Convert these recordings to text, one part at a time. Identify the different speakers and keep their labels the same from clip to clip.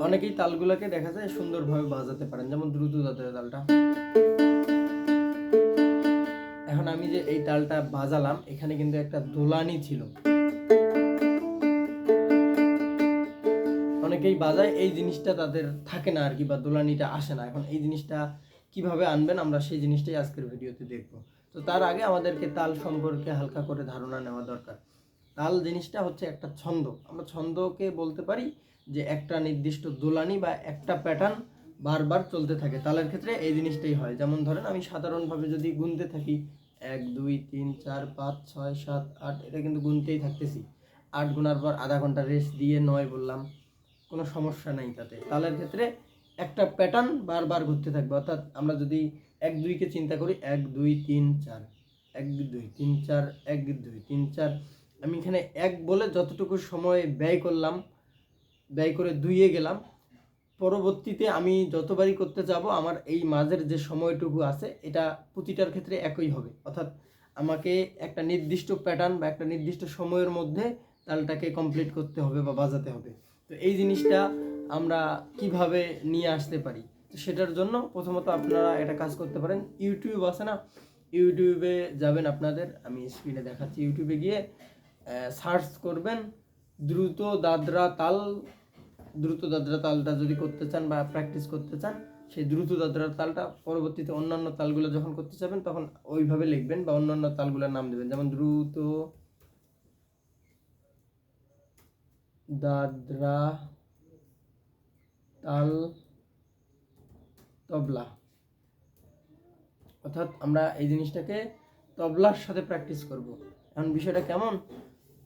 Speaker 1: অনেকেই তালগুলোকে দেখা যায় সুন্দরভাবে বাজাতে পারেন, যেমন দ্রুত দাঁতের তালটা। এখন আমি যে এই তালটা বাজালাম, এখানে কিন্তু একটা দোলানি ছিল। অনেকেই বাজায়, এই জিনিসটা তাদের থাকে না আর কি, বা দোলানিটা আসে না। এখন এই জিনিসটা কিভাবে আনবেন আমরা সেই জিনিসটাই আজকের ভিডিওতে দেখব। তো তার আগে আমাদেরকে তাল সম্পর্কে হালকা করে ধারণা নেওয়া দরকার। তাল জিনিসটা হচ্ছে একটা ছন্দ। আমরা ছন্দকে বলতে পারি যে একটা নির্দিষ্ট দোলানি বা একটা প্যাটার্ন বারবার চলতে থাকে। তালের ক্ষেত্রে এই জিনিসটাই হয়। যেমন ধরেন আমি সাধারণভাবে যদি গুনতে থাকি 1 2 3 4 5 6 7 8, এটা কিন্তু গুনতেই থাকতেছি। 8 গুনার পর আধা ঘন্টা রেস্ট দিয়ে 9 বললাম, কোনো সমস্যা নাই তাতে। তালের ক্ষেত্রে একটা প্যাটার্ন বারবার ঘুরতে থাকবে। অর্থাৎ আমরা যদি 1 2 কে চিন্তা করি, 1 2 3 4, 1 2 3 4, 1 2 3 4, আমি এখানে 1 বলে যতটুকু সময় ব্যয় করলাম, ব্যয় করে 2-এ গেলাম, পরবর্তীতে আমি যতবারই করতে যাব আমার এই মাঝের যে সময়টুকু আছে এটা প্রতিটার ক্ষেত্রে একই হবে। অর্থাৎ আমাকে একটা নির্দিষ্ট প্যাটার্ন বা একটা নির্দিষ্ট সময়ের মধ্যে তালটাকে কমপ্লিট করতে হবে বা বাজাতে হবে। তো এই জিনিসটা আমরা কিভাবে নিয়ে আসতে পারি, তো সেটার জন্য প্রথমত আপনারা একটা কাজ করতে পারেন। ইউটিউব আছে না, ইউটিউবে যাবেন, আপনাদের আমি স্ক্রিনে দেখাচ্ছি। ইউটিউবে গিয়ে সার্চ করবেন দ্রুত দাদরা তাল। দ্রুত দাদরা তালটা যদি করতে চান বা প্র্যাকটিস করতে চান, সেই দ্রুত দাদরা তালটা পরবর্তীতে অন্যান্য তালগুলো যখন করতে চাবেন তখন ওইভাবে লিখবেন বা অন্যান্য তালগুলোর নাম দেবেন, যেমন দ্রুত দাদরা তাল তবলা। অর্থাৎ আমরা এই জিনিসটাকে তবলার সাথে প্র্যাকটিস করব। এখন বিষয়টা কেমন,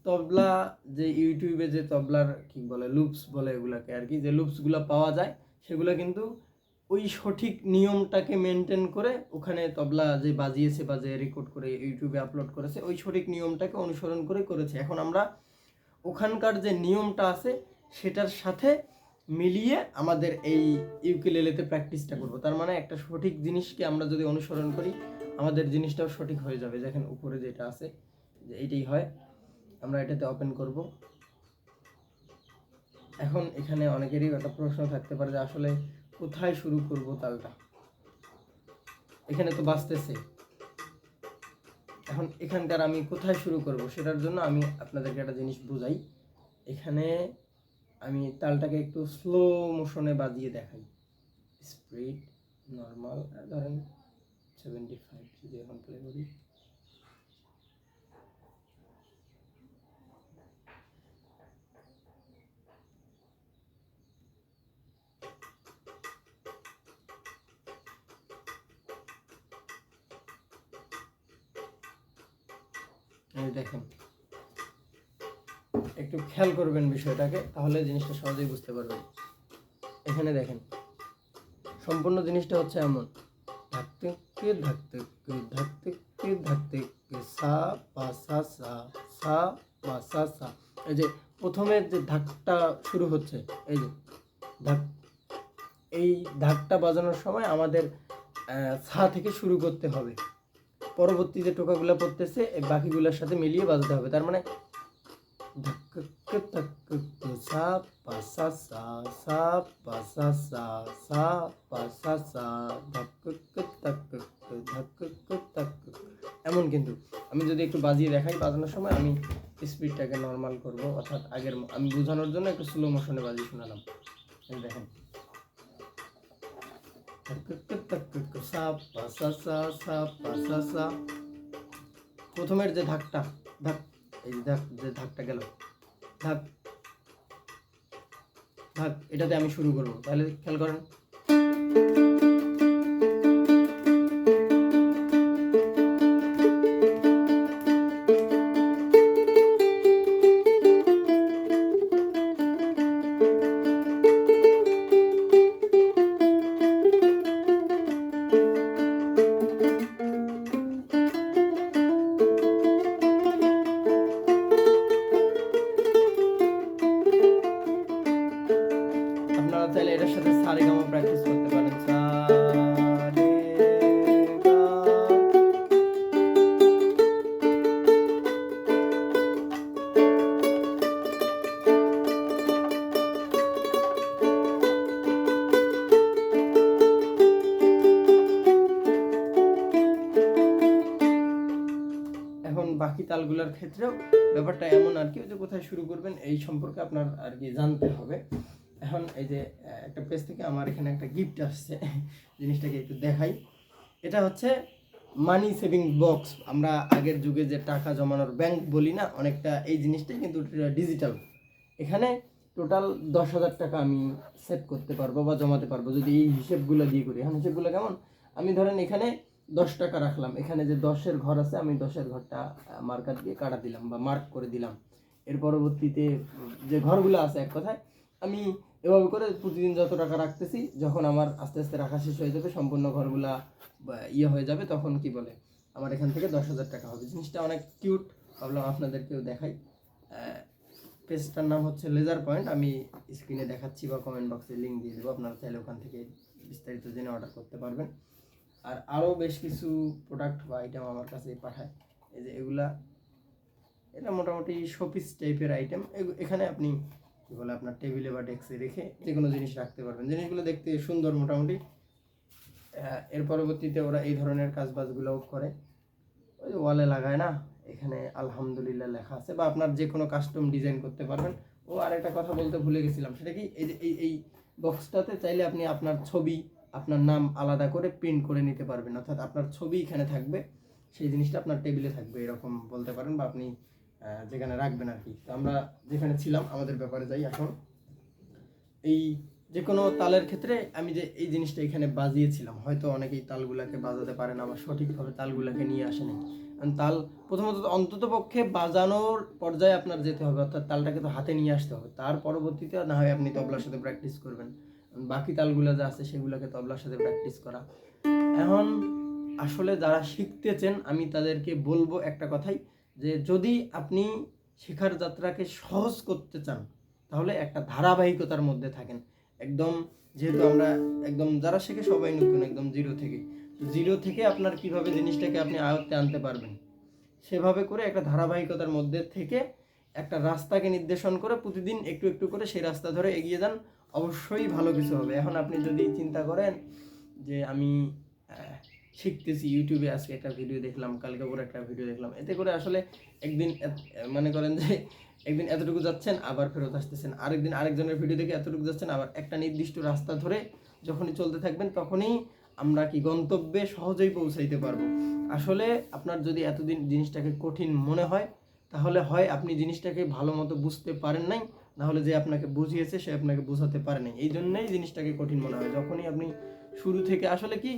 Speaker 1: তবলা যে ইউটিউবে যে তবলার কি বলে, লুপস বলে এগুলাকে আর কি, যে লুপসগুলো পাওয়া যায় সেগুলো কিন্তু ওই সঠিক নিয়মটাকে মেনটেন করে ওখানে তবলা যে বাজিয়েছে বা যে রেকর্ড করে ইউটিউবে আপলোড করেছে ওই সঠিক নিয়মটাকে অনুসরণ করে করেছে। এখন আমরা ওখানকার যে নিয়মটা আছে সেটার সাথে মিলিয়ে আমাদের এই ইউকেলেলেতে প্র্যাকটিসটা করব। তার মানে একটা সঠিক জিনিসকে আমরা যদি অনুসরণ করি আমাদের জিনিসটাও সঠিক হয়ে যাবে। দেখেন উপরে যেটা আছে যে এইটাই হয়। আমরা এটাতে ওপেন করব। এখন এখানে অনেকেরই একটা প্রশ্ন থাকতে পারে যে আসলে কোথায় শুরু করব তালটা, এখানে তো বাজতেছে, এখন এখানকার আমি কোথায় শুরু করব সেটার জন্য আমি আপনাদেরকে একটা জিনিস বুঝাই। এখানে আমি তালটাকে একটু স্লো মোশনে বাজিয়ে দেখাই। স্পিড নর্মাল ধরেন 75 যদি এখন প্লে করি, এই দেখেন, একটু খেয়াল করবেন বিষয়টাকে, তাহলে জিনিসটা সহজেই বুঝতে পারবেন। এখানে দেখেন সম্পূর্ণ জিনিসটা হচ্ছে এমন, ধাকতে কে ধাকতে কে ধাকতে কে ধাকতে কে সা পা সা সা সা পা সা সা। এই যে প্রথমে যে ধাকটা শুরু হচ্ছে, এই যে ধাক, এই ধাকটা বাজানোর সময় আমাদের সা থেকে শুরু করতে হবে। পরবর্তী যে টোকাগুলো পড়তেছে এই বাকিগুলোর সাথে মিলিয়ে বাজাতে হবে। তার মানে সা পা সা সা সা পা সা সা সা পা সা সা এমন। কিন্তু আমি যদি একটু বাজিয়ে দেখাই বাজানোর সময়, আমি স্পিডটাকে নর্মাল করব, অর্থাৎ আগের আমি বোঝানোর জন্য একটু স্লো মোশনে বাজিয়ে শোনালাম। দেখেন প্রথমের যে ধাকটা, ধাক, এই যে ধাকটা গেল, ধাক ধাক, এটাতে আমি শুরু করব। তাহলে খেয়াল করেন, আপনারা চাইলে এটার সাথে সারেগামা প্র্যাকটিস করতে পারেন। সা রে গা। তালগুলোর ক্ষেত্রেও ব্যাপারটা এমন আর কি, যে কোথায় শুরু করবেন এই সম্পর্কে আপনার আর কি জানতে হবে। এখন এই যে একটা পেজ থেকে আমার এখানে একটা গিফট আসছে, জিনিসটাকে একটু দেখাই। এটা হচ্ছে মানি সেভিং বক্স। আমরা আগের যুগে যে টাকা জমানোর ব্যাংক বলি না, অনেকটা এই জিনিসটাই, কিন্তু ডিজিটাল। এখানে টোটাল 10,000 টাকা আমি সেট করতে পারবো বা জমাতে পারবো যদি এই হিসেবগুলো দিয়ে করি। এখন হিসেবগুলো কেমন, আমি ধরেন এখানে 10 টাকা রাখলাম, এখানে যে 10-এর ঘর আছে আমি 10-এর ঘরটা মার্কার দিয়ে কাটা দিলাম বা মার্ক করে দিলাম। এর পরবর্তীতে যে ঘরগুলো আছে, এক কথায় আমি এভাবে করে প্রতিদিন যত টাকা রাখতেছি, যখন আমার আস্তে আস্তে রাখা শেষ হয়ে যাবে, সম্পূর্ণ ঘরগুলা ইয়ে হয়ে যাবে, তখন কি বলে আমার এখান থেকে 10,000 টাকা হবে। জিনিসটা অনেক কিউট, ভাবলাম আপনাদেরকেও দেখাই। পেজটার নাম হচ্ছে লেজার পয়েন্ট, আমি স্ক্রিনে দেখাচ্ছি বা কমেন্ট বক্সে লিঙ্ক দিয়ে দেবো, আপনারা চাইলে ওখান থেকে বিস্তারিত জেনে অর্ডার করতে পারবেন। আর আরও বেশ কিছু প্রোডাক্ট বা আইটেম আমার কাছে পাঠায়, এই যে এগুলা, এটা মোটামুটি শোপিস টাইপের আইটেম। এখানে আপনি কী বলে আপনার টেবিলে বা ডেস্কে রেখে যে কোনো জিনিস রাখতে পারবেন। জিনিসগুলো দেখতে সুন্দর মোটামুটি। এর পরবর্তীতে ওরা এই ধরনের কাজবাজগুলোও করে, ওই যে ওয়ালে লাগায় না, এখানে আলহামদুলিল্লাহ লেখা আছে, বা আপনার যে কোনো কাস্টম ডিজাইন করতে পারবেন। ও আরেকটা কথা বলতে ভুলে গেছিলাম, সেটা কি, এই যে এই বক্সটাতে চাইলে আপনি আপনার ছবি, আপনার নাম আলাদা করে প্রিন্ট করে নিতে পারবেন, অর্থাৎ আপনার ছবি এখানে থাকবে, সেই জিনিসটা আপনার টেবিলে থাকবে, এরকম বলতে পারেন, বা আপনি যেখানে রাখবেন আর কি। তো আমরা যেখানে ছিলাম আমাদের ব্যাপারে যাই এখন। এই যে কোনো তালের ক্ষেত্রে আমি যে এই জিনিসটা এখানে বাজিয়েছিলাম, হয়তো অনেকেই তালগুলাকে বাজাতে পারে না বা সঠিকভাবে তালগুলাকে নিয়ে আসেনি। তাল প্রথমত অন্তত পক্ষে বাজানোর পর্যায়ে আপনার যেতে হবে, অর্থাৎ তালটাকে তো হাতে নিয়ে আসতে হবে, তার পরবর্তীতে না হয় আপনি তবলার সাথে প্র্যাকটিস করবেন, বাকি তালগুলো যা আছে সেগুলোকে তবলার সাথে প্র্যাকটিস করা। এখন আসলে যারা শিখতেছেন আমি তাদেরকে বলবো একটা কথাই, যে যদি আপনি শেখার যাত্রাকে সহজ করতে চান, তাহলে একটা ধারাবাহিকতার মধ্যে থাকেন। একদম, যেহেতু আমরা একদম যারা শেখে সবাই নতুন, একদম জিরো থেকে আপনার কিভাবে জিনিসটাকে আপনি আয়ত্তে আনতে পারবেন, সেভাবে করে একটা ধারাবাহিকতার মধ্যে থেকে একটা রাস্তাকে নির্দেশন করে প্রতিদিন একটু একটু করে সেই রাস্তা ধরে এগিয়ে যান, অবশ্যই ভালো কিছু হবে। এখন আপনি যদি চিন্তা করেন যে আমি শিখতেছি, ইউটিউবে আজকে একটা ভিডিও দেখলাম, কালকে পরে একটা ভিডিও দেখলাম, এতে করে আসলে একদিন মনে করেন যে একদিন এতটুকু যাচ্ছেন, আবার ফেরত আসতেছেন, আরেকদিন আরেকজনের ভিডিও দেখে এতটুকু যাচ্ছেন, আবার একটা নির্দিষ্ট রাস্তা ধরে যখনই চলতে থাকবেন, তখনই আমরা কি গন্তব্যে সহজেই পৌঁছাইতে পারবো। আসলে আপনার যদি এতদিন জিনিসটাকে কঠিন মনে হয়, তাহলে হয় আপনি জিনিসটাকে ভালো মতো বুঝতে পারেন নাই, নাহলে যে আপনাকে বুঝিয়েছে সে আপনাকে বোঝাতে পারে নাই, এই জন্যই জিনিসটাকে কঠিন মনে হয়। যখনই আপনি শুরু থেকে, আসলে কি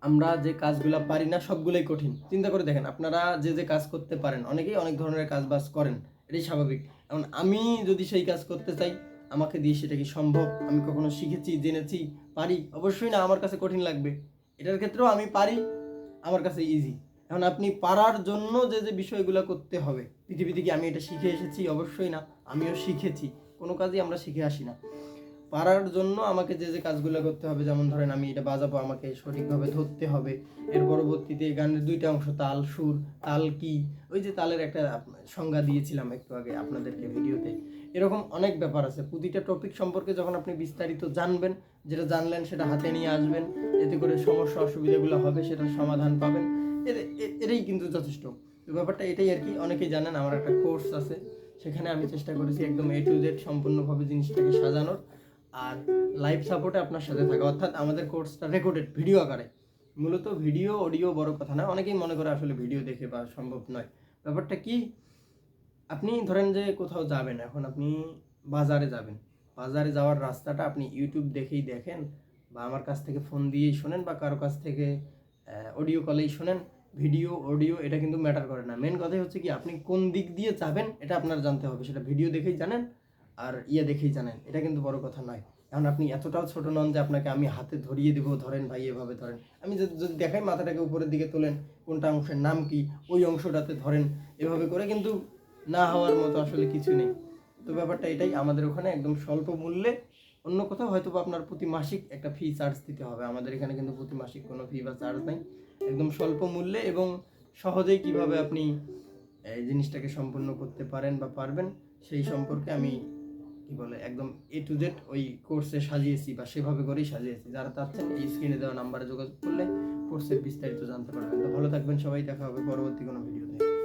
Speaker 1: আমরা যে কাজগুলো পারি না সবগুলোই কঠিন। চিন্তা করে দেখেন, আপনারা যে যে কাজ করতে পারেন, অনেকেই অনেক ধরনের কাজ বাজ করেন, এটাই স্বাভাবিক। এখন আমি যদি সেই কাজ করতে চাই, আমাকে দিয়ে সেটা কি সম্ভব? আমি কখনো শিখেছি, জেনেছি, পারি? অবশ্যই না, আমার কাছে কঠিন লাগবে। এটার ক্ষেত্রেও আমি পারি, আমার কাছে ইজি। এখন আপনি পারার জন্য যে যে বিষয়গুলো করতে হবে, পৃথিবীতে কি আমি এটা শিখে এসেছি? অবশ্যই না, আমিও শিখেছি। কোনো কাজই আমরা শিখে আসি না। পারার জন্য আমাকে যে যে কাজগুলো করতে হবে, যেমন ধরেন আমি এটা বাজাবো, আমাকে সঠিকভাবে ধরতে হবে, এর পরবর্তীতে গানের দুইটা অংশ, তাল সুর। তাল কি, ওই যে তালের একটা সংজ্ঞা দিয়েছিলাম একটু আগে আপনাদেরকে ভিডিওতে, এরকম অনেক ব্যাপার আছে। প্রতিটা টপিক সম্পর্কে যখন আপনি বিস্তারিত জানবেন, যেটা জানলেন সেটা হাতে নিয়ে আসবেন, এতে করে সমস্যা অসুবিধাগুলো হবে সেটার সমাধান পাবেন, এটাই কিন্তু যথেষ্ট। তো ব্যাপারটা এটাই আর কি। অনেকেই জানেন আমার একটা কোর্স আছে, সেখানে আমি চেষ্টা করেছি একদম A to Z সম্পূর্ণভাবে জিনিসটাকে সাজানোর, আর লাইভ সাপোর্টে আপনার সাথে থাকা, অর্থাৎ আমাদের কোর্সটা রেকর্ডেড ভিডিও আকারে। মূলত ভিডিও অডিও বড় কথা না, অনেকেই মনে করে আসলে ভিডিও দেখে বা সম্ভব নয়। ব্যাপারটা কি, আপনি ধরেন যে কোথাও যাবেন, এখন আপনি বাজারে যাবেন, বাজারে যাওয়ার রাস্তাটা আপনি ইউটিউব দেখেই দেখেন, বা আমার কাছ থেকে ফোন দিয়েই শোনেন, বা কারো কাছ থেকে অডিও কলেই শোনেন, ভিডিও অডিও এটা কিন্তু ম্যাটার করে না। মেন কথাই হচ্ছে কি, আপনি কোন দিক দিয়ে যাবেন এটা আপনার জানতে হবে, সেটা ভিডিও দেখেই জানেন আর দেখেই জানেন, এটা কিন্তু বড় কথা নয়। এখন আপনি এতটাও ছোট নন যে আপনাকে আমি হাতে ধরিয়ে দেবো, ধরেন ভাই এভাবে ধরেন, আমি যদি দেখাই মাথাটাকে উপরের দিকে তোলেন, কোনটা অংশের নাম কি, ওই অংশটাতে ধরেন, এভাবে করে কিন্তু না হওয়ার মতো আসলে কিছু নেই। তো ব্যাপারটা এটাই, আমাদের ওখানে একদম স্বল্প মূল্যে, অন্য কোথাও হয়তো আপনার প্রতি মাসিক একটা ফি চার্জ দিতে হবে, আমাদের এখানে কিন্তু প্রতি মাসিক কোনো ফি বা চার্জ নাই, একদম স্বল্প মূল্যে এবং সহজেই কিভাবে আপনি এই জিনিসটাকে সম্পূর্ণ করতে পারেন বা পারবেন সেই সম্পর্কে আমি কি বলে একদম A to Z ওই কোর্সে সাজিয়েছি, বা সেভাবে করেই সাজিয়েছি। যারা চাচ্ছেন এই স্ক্রিনে দেওয়া নাম্বারে যোগাযোগ করলে কোর্সের বিস্তারিত জানতে পারবেন। তো ভালো থাকবেন সবাই, দেখা হবে পরবর্তী কোনো ভিডিওতে।